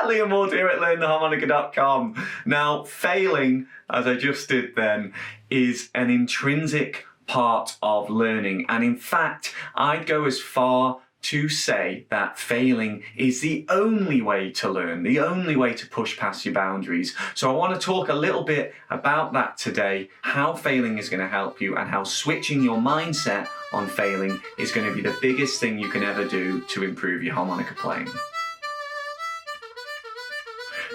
Liam Ward here at LearnTheHarmonica.com. Now, failing, as I just did then, is an intrinsic part of learning. And in fact, I'd go as far to say that failing is the only way to learn, the only way to push past your boundaries. So I want to talk a little bit about that today, how failing is going to help you and how switching your mindset on failing is going to be the biggest thing you can ever do to improve your harmonica playing.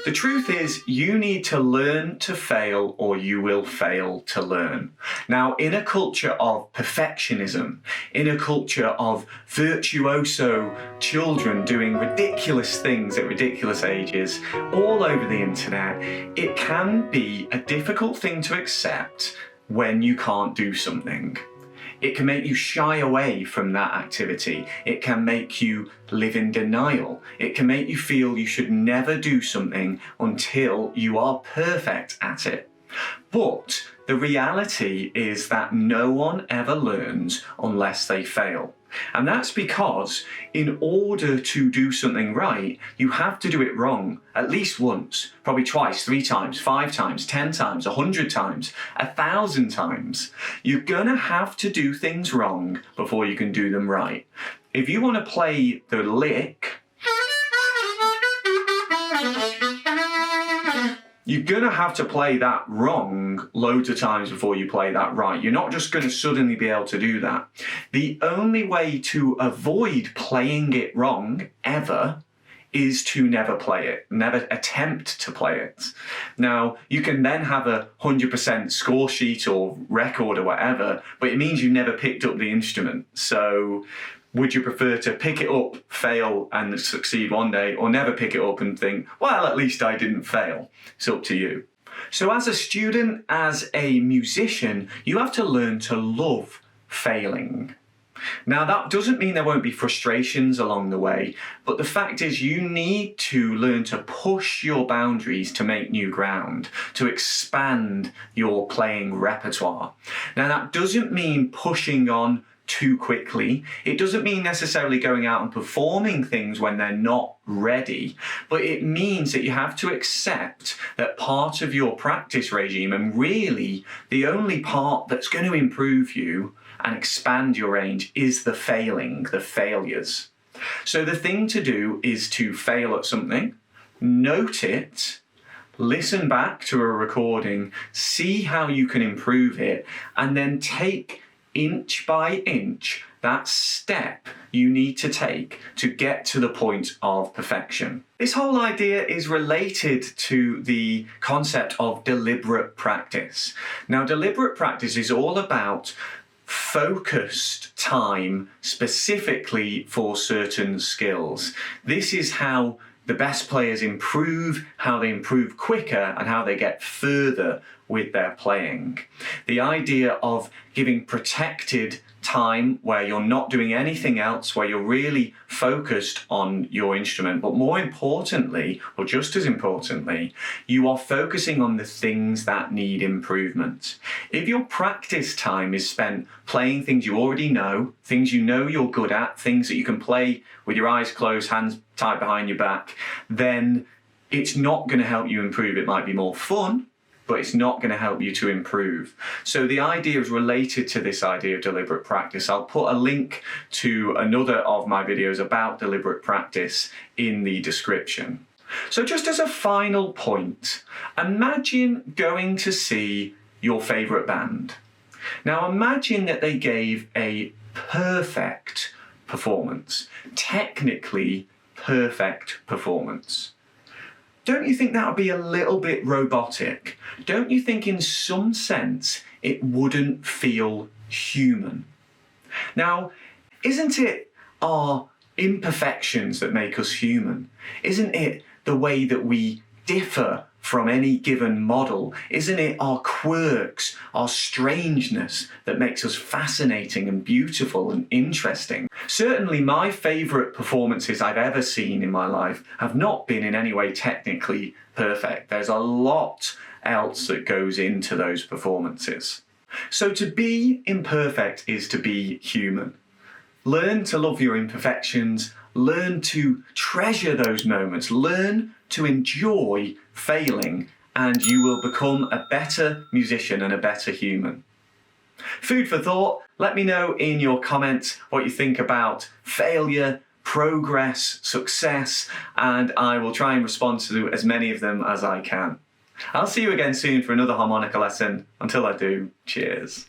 The truth is, you need to learn to fail or you will fail to learn. Now, in a culture of perfectionism, in a culture of virtuoso children doing ridiculous things at ridiculous ages, all over the internet, it can be a difficult thing to accept when you can't do something. It can make you shy away from that activity. It can make you live in denial. It can make you feel you should never do something until you are perfect at it. But the reality is that no one ever learns unless they fail. And that's because in order to do something right, you have to do it wrong at least once, probably twice, 3 times, 5 times, 10 times, 100 times, 1,000 times. You're gonna have to do things wrong before you can do them right. If you want to play the lick, you're going to have to play that wrong loads of times before you play that right. You're not just going to suddenly be able to do that. The only way to avoid playing it wrong ever is to never play it, never attempt to play it. Now, you can then have a 100% score sheet or record or whatever, but it means you never picked up the instrument. So would you prefer to pick it up, fail, and succeed one day, or never pick it up and think, well, at least I didn't fail? It's up to you. So as a student, as a musician, you have to learn to love failing. Now, that doesn't mean there won't be frustrations along the way, but the fact is you need to learn to push your boundaries to make new ground, to expand your playing repertoire. Now, that doesn't mean pushing on too quickly. It doesn't mean necessarily going out and performing things when they're not ready, but it means that you have to accept that part of your practice regime, and really the only part that's going to improve you and expand your range, is the failing, the failures. So the thing to do is to fail at something, note it, listen back to a recording, see how you can improve it, and then take inch by inch that step you need to take to get to the point of perfection. This whole idea is related to the concept of deliberate practice. Now, deliberate practice is all about focused time specifically for certain skills. This is how the best players improve, how they improve quicker, and how they get further with their playing. The idea of giving protected time where you're not doing anything else, where you're really focused on your instrument, but more importantly, or just as importantly, you are focusing on the things that need improvement. If your practice time is spent playing things you already know, things you know you're good at, things that you can play with your eyes closed, hands tied behind your back, then it's not going to help you improve. It might be more fun, but it's not going to help you to improve. So the idea is related to this idea of deliberate practice. I'll put a link to another of my videos about deliberate practice in the description. So just as a final point, imagine going to see your favourite band. Now imagine that they gave a perfect performance, technically perfect performance. Don't you think that would be a little bit robotic? Don't you think in some sense it wouldn't feel human? Now, isn't it our imperfections that make us human? Isn't it the way that we differ from any given model? Isn't it our quirks, our strangeness that makes us fascinating and beautiful and interesting? Certainly my favourite performances I've ever seen in my life have not been in any way technically perfect. There's a lot else that goes into those performances. So to be imperfect is to be human. Learn to love your imperfections, Learn to treasure those moments. Learn to enjoy failing, and you will become a better musician and a better human. Food for thought. Let me know in your comments what you think about failure, progress, success, and I will try and respond to as many of them as I can. I'll see you again soon for another harmonica lesson. Until I do, cheers.